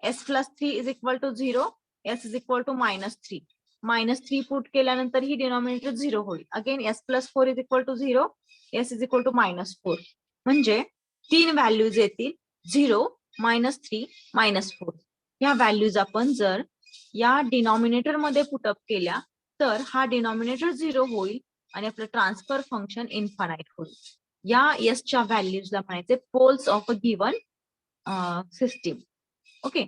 B: s plus 3 is equal to 0, s is equal to -3. -3 put केल्यानंतर ही डिनॉमिनेटर 0 होईल. Again s plus 4 is equal to 0, s is equal to -4. म्हणजे 3 व्हॅल्यूज येतील 0, -3, -4. ह्या व्हॅल्यूज आपण जर या डिनॉमिनेटर मध्ये पुटअप केल्या तर हा डिनॉमिनेटर 0 होईल आणि आपलं ट्रान्सफर फंक्शन इन्फानाइट होईल. या s च्या व्हॅल्यूजला म्हणायचे poles of a given system. Okay,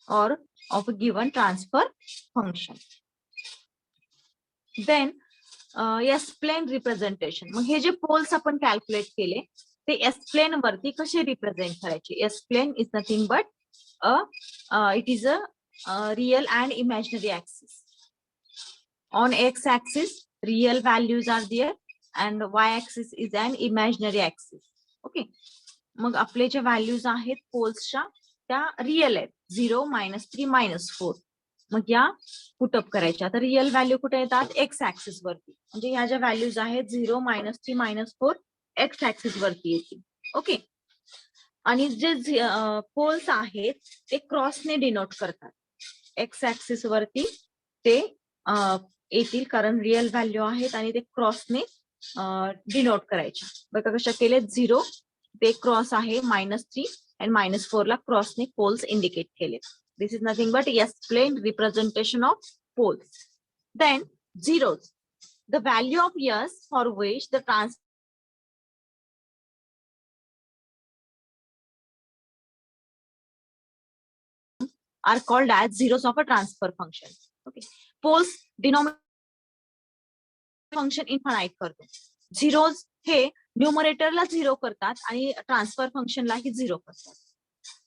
B: or of a given transfer function. Then S plane representation. मग हे जे पोल्स आपण कॅल्क्युलेट केले ते एस प्लेन वरती कसे रिप्रेझेंट करायचे? S plane is nothing but it is a real and imaginary axis. On x-axis, real values are there, and y-axis is an imaginary axis. Okay. मग आपले जे व्हॅल्यूज आहेत पोल्सच्या त्या रिअल आहेत 0, -3, -4. मग या पुटअप करायच्या. तर रिअल व्हॅल्यू कुठे येतात? एक्स ऍक्सिस वरती. म्हणजे ह्या ज्या व्हॅल्यूज आहेत 0, -3, -4 एक्स ऍक्सिस वरती येतील. ओके. आणि जे पोल्स आहेत ते क्रॉसने डिनोट करतात. एक्स ऍक्सिस वरती ते येतील कारण रिअल व्हॅल्यू आहेत आणि ते क्रॉसने डिनोट करायचे. बघा कशा केले? 0 ते क्रॉस आहे -3 आणि -4 ला क्रॉसने पोल्स इंडिकेट केले. This is nothing but S plane representation of poles. Then zeros, the value of s for which the are called as zeros of a transfer function. Okay, poles denominator function infinite करतो. झिरोज हे न्यूमरेटरला 0 करतात आणि ट्रान्सफर फंक्शनलाही 0 करतात.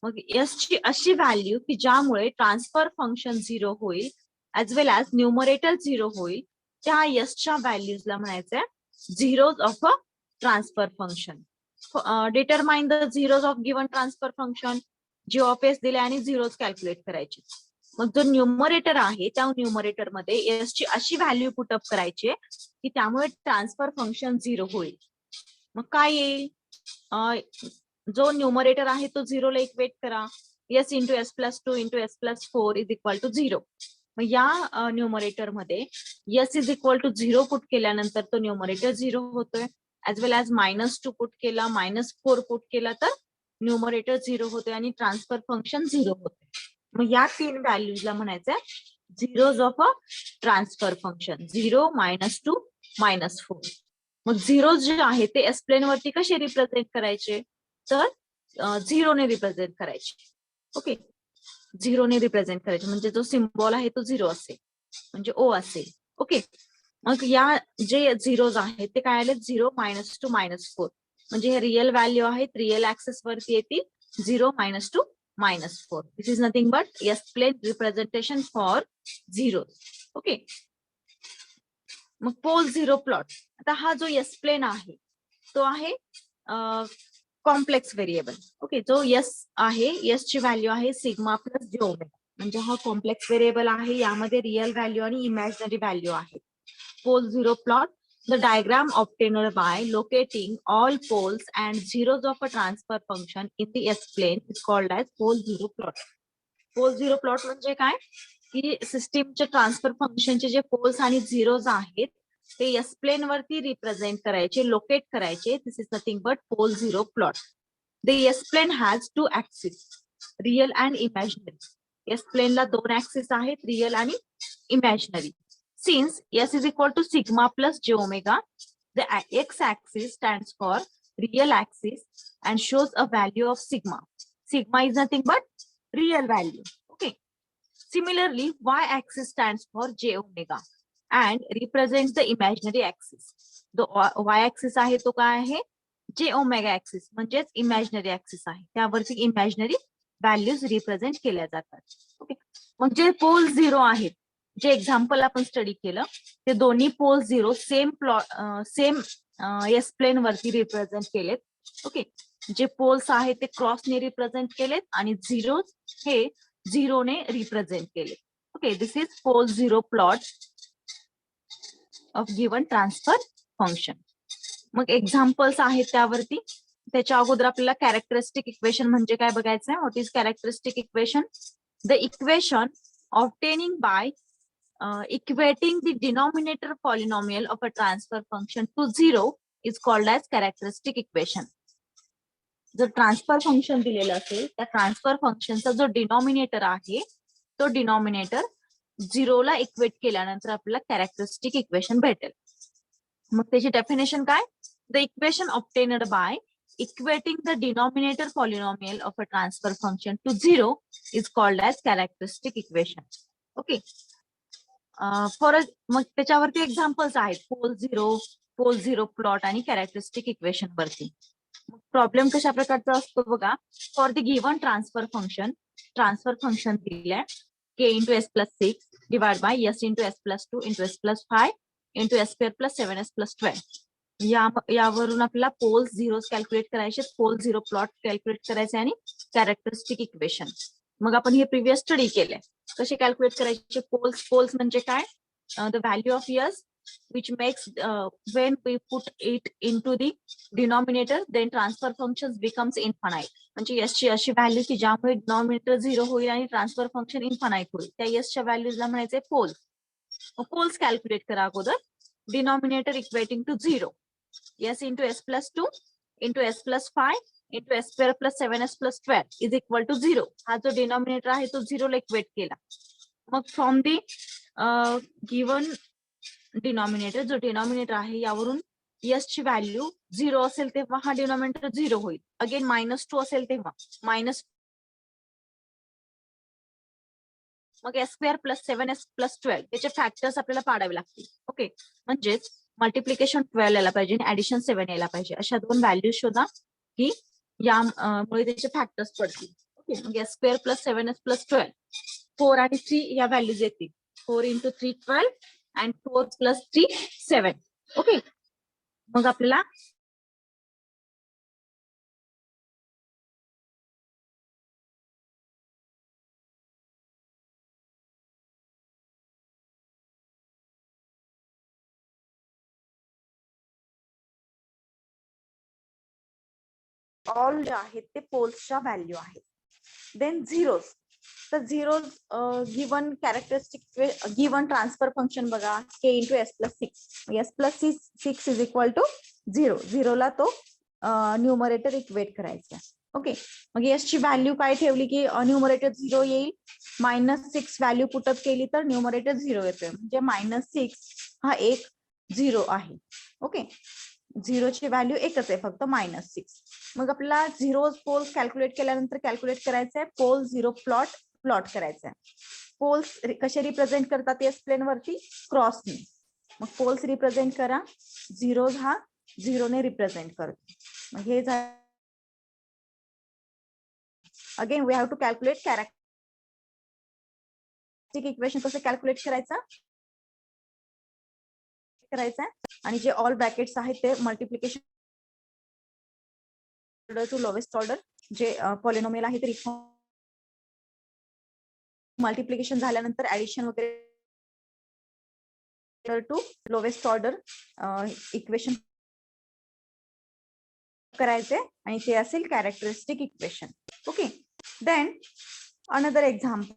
B: मग s ची अशी व्हॅल्यू की ज्यामुळे ट्रान्सफर फंक्शन 0 होईल ऍज वेल ऍज न्यूमरेटर 0 होईल, त्या s च्या व्हॅल्यूजला म्हणायचंय zeros of a transfer function. Determine the zeros of given transfer function. G of S दिले आणि झिरोज कॅल्क्युलेट करायचे. मग जो न्यूमरेटर आहे त्या न्यूमरेटर मध्ये एस ची अशी व्हॅल्यू पुटअप करायची की त्यामुळे ट्रान्सफर फंक्शन 0 होईल. मग काय येईल? जो न्यूमरेटर आहे तो 0 ला इक्वेट करा. s into S plus 2 into S plus 4 is equal to 0. मग या न्यूमरेटर मध्ये s is equal to 0 put केल्यानंतर तो न्यूमरेटर 0 होतोय. ऍज वेल ऍज -2 पुट केला, -4 पुट केला तर न्यूमरेटर 0 होतोय आणि ट्रान्सफर फंक्शन 0 होतोय. मग या 3 व्हॅल्यूजला म्हणायचं zeros of a transfer function. 0, -2, -4. मग झिरोज जे आहे ते एस प्लेन वरती कसे रिप्रेझेंट करायचे? तर 0 ने रिप्रेझेंट करायचे. ओके, 0 ने रिप्रेझेंट करायचे म्हणजे जो सिम्बॉल आहे तो 0 असेल म्हणजे O असेल. ओके, मग या जे झिरोज आहेत ते काय आले? 0, -2, -4. म्हणजे हे रिअल व्हॅल्यू आहेत, रिअल ऍक्सेस वरती येतील 0, -2, -4. This is nothing but S plane representation for zero. Okay, मग पोल 0 प्लॉट. आता हा जो एस प्लेन आहे तो आहे कॉम्प्लेक्स व्हेरिएबल. ओके, जो एस आहे, एस ची व्हॅल्यू आहे सिग्मा प्लस जे ओमेगा. म्हणजे हा कॉम्प्लेक्स व्हेरिएबल आहे, यामध्ये रिअल व्हॅल्यू आणि इमॅजिनरी व्हॅल्यू आहे. Pole 0 plot. The diagram obtained by locating all poles and zeros of a transfer function in the S plane is called as pole 0 plot. Pole 0 plot म्हणजे काय? की सिस्टीमचे ट्रान्सफर फंक्शनचे जे पोल्स आणि झिरोज आहेत ते एस प्लेन वरती रिप्रेझेंट करायचे, लोकेट करायचे. This is nothing but pole zero plot. The S plane has two axis, real and imaginary. S प्लेनला दोन ऍक्सिस आहेत, रिअल आणि imaginary. Since S is equal to sigma plus J omega, the x-axis stands for real axis and shows a value of sigma. Sigma is nothing but real value. Okay. Similarly, y-axis stands for j omega and represents the imaginary axis. The y-axis आहे तो काय आहे? j omega axis म्हणजेच imaginary axis आहे. त्यावरती imaginary values represent केल्या जातात. ओके. मग जे पोल झिरो आहेत, जे एक्झाम्पल आपण स्टडी केलं, ते दोन्ही pole zero same S plane वरती रिप्रेझेंट केलेत. ओके. जे पोल्स आहेत ते क्रॉसने रिप्रेझेंट केलेत आणि झिरो हे झिरोने रिप्रेझेंट केलेत. Okay. This is pole zero plot of given transfer function. मग एक्झाम्पल्स आहेत त्यावरती. त्याच्या अगोदर आपल्याला कॅरेक्टरिस्टिक इक्वेशन म्हणजे काय बघायचं आहे. What is characteristic equation? The equation obtaining by equating the denominator polynomial of a transfer function to zero is called as characteristic equation. जर ट्रान्सफर फंक्शन दिलेलं असेल, त्या ट्रान्सफर फंक्शनचा जो डिनॉमिनेटर आहे तो डिनॉमिनेटर झिरोला इक्वेट केल्यानंतर आपल्याला कॅरेक्टरिस्टिक इक्वेशन भेटेल. मग त्याची डेफिनेशन काय? The equation obtained by equating the denominator polynomial of a transfer function to zero is called as characteristic equation. Okay. मग त्याच्यावरती एक्झाम्पल्स आहेत पोल झिरो प्लॉट आणि कॅरेक्टरिस्टिक इक्वेशन वरती. प्रॉब्लेम कशा प्रकारचा असतो बघा. For the given transfer function दिलंय K into S plus 6 divide by S into S plus 2 into S plus 5 into S square plus 7s plus 12. यावरून आपल्याला पोल्स झिरोज कॅल्क्युलेट करायचे, पोल झिरो प्लॉट कॅल्क्युलेट करायचे आणि कॅरेक्टरिस्टिक इक्वेशन. मग आपण हे प्रिव्हियस स्टडी केलंय. कसे कॅल्क्युलेट करायचे पोल्स म्हणजे काय? The value of S which makes when we put it into the denominator then transfer functions becomes infinite. म्हणजे s ची अशी व्हॅल्यू की ज्यामुळे डिनॉमिनेटर झिरो होईल आणि ट्रान्सफर फंक्शन इन्फानाइट होईल. त्या s च्या व्हॅल्यूजला म्हणायचे पोल. पोल्स कॅल्क्युलेट करा अगोदर. Denominator equating to zero, s into S plus 2 into S plus 5 into S square plus 7s plus 12 is equal to zero. हा जो डिनॉमिनेटर आहे तो झिरोला इक्वेट केला. मग फ्रॉम दी गिवन डिनॉमिनेटर, जो डिनॉमिनेटर आहे यावरून एस ची व्हॅल्यू झिरो असेल तेव्हा हा डिनॉमिनेटर झिरो होईल. अगेन -2 असेल तेव्हा मायनस, मग S square plus 7s plus 12 त्याचे फॅक्टर्स आपल्याला पाडावे लागतील. ओके. म्हणजेच मल्टिप्लिकेशन 12 यायला पाहिजे आणि ऍडिशन 7 यायला पाहिजे. अशा दोन व्हॅल्यू शोधा की यामुळे त्याचे फॅक्टर्स पडतील. ओके. मग S square plus 7s plus 12, 4 आणि 3 या व्हॅल्यूज येतील. 4 इंटू 3 12 and 4 plus 3 7. ओके. मग आपल्याला ऑल जे आहेत ते पोल्सच्या व्हॅल्यू आहेत. Then zeros. तर zeros given characteristic given transfer function बघा K into S plus 6. S plus 6 is equal to zero. झिरोला तो न्यूमरेटर इक्वेट करायचा. ओके. मग एस ची व्हॅल्यू काय ठेवली की न्यूमरेटर झिरो येईल. -6 व्हॅल्यू पुटअप केली तर न्यूमरेटर झिरो येतोय. म्हणजे -6 हा एक झिरो आहे. ओके. झिरोची व्हॅल्यू एकच आहे फक्त -6. मग आपल्याला झिरो पोल्स कॅल्क्युलेट केल्यानंतर कॅल्क्युलेट करायचंय पोल झिरो प्लॉट करायचा आहे. पोल्स कसे रिप्रेझेंट करतात एस प्लेन वरती? क्रॉसने. मग पोल्स रिप्रेझेंट करा. झिरोज हा झिरोने रिप्रेझेंट करतो. मग हे again we have to calculate characteristic equation. कसं कॅल्क्युलेट करायचं आणि जे ऑल ब्रॅकेट्स आहेत ते मल्टिप्लिकेशन टू लोवेस्ट ऑर्डर जे पॉलिनॉमियल आहे ते मल्टिप्लिकेशन झाल्यानंतर ऍडिशन वगैरे टू लोवेस्ट ऑर्डर इक्वेशन करायचे आणि ते असेल characteristic equation. Okay. Then another example.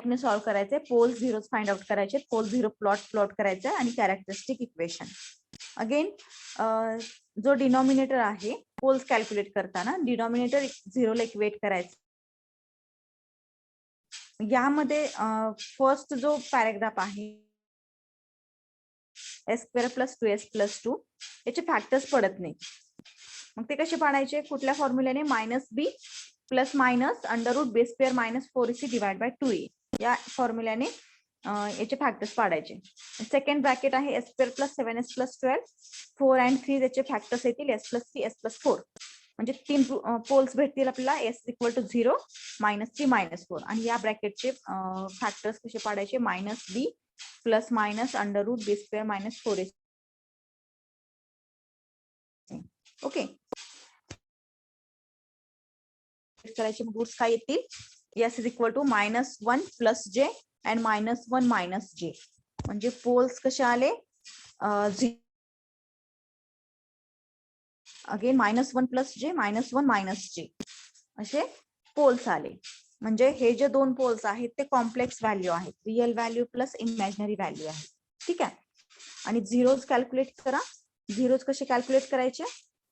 B: Solve करायचे, पोल्स झिरोज फाइंड आउट करायचे, पोल झिरो प्लॉट करायचा आणि कॅरेक्टरिस्टिक इक्वेशन. अगेन जो डिनॉमिनेटर आहे पोल्स कॅल्क्युलेट करताना डिनॉमिनेटर झिरोला इक्वेट करायचं. यामध्ये फर्स्ट जो पॅराग्राफ आहे S square plus 2s plus 2 याचे फॅक्टर्स पडत नाही. मग ते कसे पाडायचे? कुठल्या फॉर्म्युल्याने? Minus B plus minus under root b's square minus 4ac divide by 2a या फॉर्म्युल्याने याचे फॅक्टर्स पाडायचे. सेकंड ब्रॅकेट आहे S square plus 7s plus 12 4 and 3 याचे फॅक्टर्स येतील एस प्लस 3 एस प्लस 4 म्हणजे 3 पोल्स भेटतील आपल्याला S equal to 0 minus 3 minus 4 आणि या ब्रॅकेटचे फॅक्टर्स कसे पाडायचे? Minus B plus minus under root B square minus 4ac. Okay करायचे मग रूट्स काय येतील? S is equal to minus 1 plus J and minus 1 minus J म्हणजे पोल्स कसे आले? Again minus 1 plus J minus 1 minus J असे पोल्स आले. म्हणजे हे जे दोन पोल्स आहेत ते कॉम्प्लेक्स व्हॅल्यू आहेत, real value plus imaginary value आहे. ठीक आहे. आणि झिरोज कॅल्क्युलेट करा. झिरोज कसे कॅल्क्युलेट करायचे?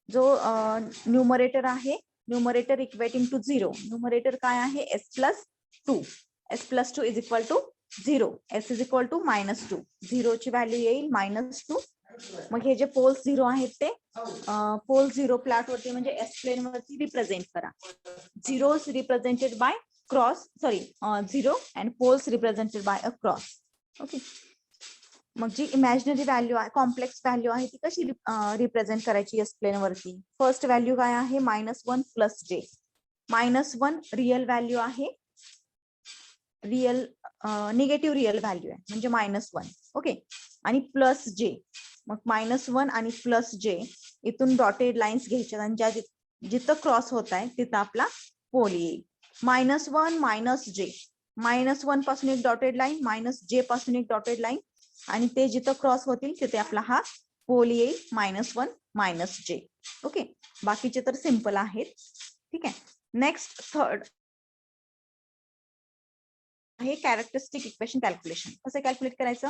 B: जो न्यूमरेटर आहे न्यूमरेटर इक्वेटिंग टू 0. न्यूमरेटर काय आहे? S plus 2. S plus 2 is equal to 0. S is equal to minus 2. झिरोची व्हॅल्यू येईल मायनस 2. मग हे जे पोल्स झिरो आहेत ते पोल झिरो प्लॉट वरती म्हणजे एस प्लेन वरती रिप्रेझेंट करा. Zeros represented by cross zero and poles represented by a cross. Okay. मग जी इमॅजिनरी व्हॅल्यू आहे कॉम्प्लेक्स व्हॅल्यू आहे ती कशी रिप्रेझेंट करायची एस प्लेन वरती? फर्स्ट व्हॅल्यू काय आहे? Minus 1 plus J. Minus 1 real value आहे, रिअल निगेटिव्ह रिअल व्हॅल्यू आहे म्हणजे मायनस 1. ओके. आणि प्लस जे. मग मायनस 1 आणि प्लस जे इथून डॉटेड लाईन्स घ्यायच्या आणि ज्या जिथं क्रॉस होत आहे तिथं आपला पोल येईल. मायनस 1 मायनस जे. मायनस 1 पासून एक डॉटेड लाईन, मायनस जे पासून एक डॉटेड लाईन आणि ते जिथं क्रॉस होतील तिथे आपला हा पोल येईल मायनस 1 मायनस जे. ओके. बाकीचे तर सिंपल आहेत. ठीक आहे. नेक्स्ट थर्ड आहे कॅरेक्टरिस्टिक इक्वेशन कॅल्क्युलेशन. कसं कॅल्क्युलेट करायचं?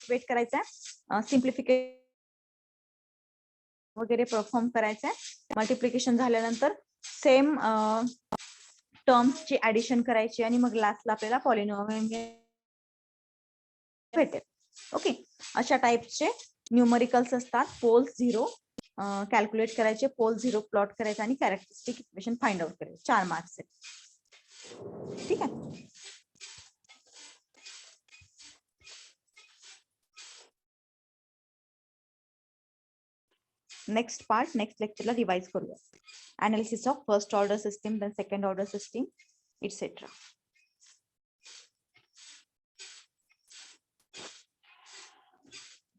B: वेट करायचं, सिम्प्लिफिकेशन वगैरे परफॉर्म करायचंय. मल्टिप्लिकेशन झाल्यानंतर सेम टर्म्सची ऍडिशन करायची आणि मग लास्टला आपल्याला पॉलिनॉमियल भेटेल. ओके. अशा टाइपचे न्यूमरिकल्स असतात. पोल्स झिरो कॅल्क्युलेट करायचे, पोल झिरो प्लॉट करायचे आणि कॅरेक्टरिस्टिक इक्वेशन फाइंड आउट करायचे. 4 मार्क्स आहेत. ठीक आहे. नेक्स्ट पार्ट नेक्स्ट लेक्चरला रिवाइज करूया. Analysis of first order system, then second order system et cetera.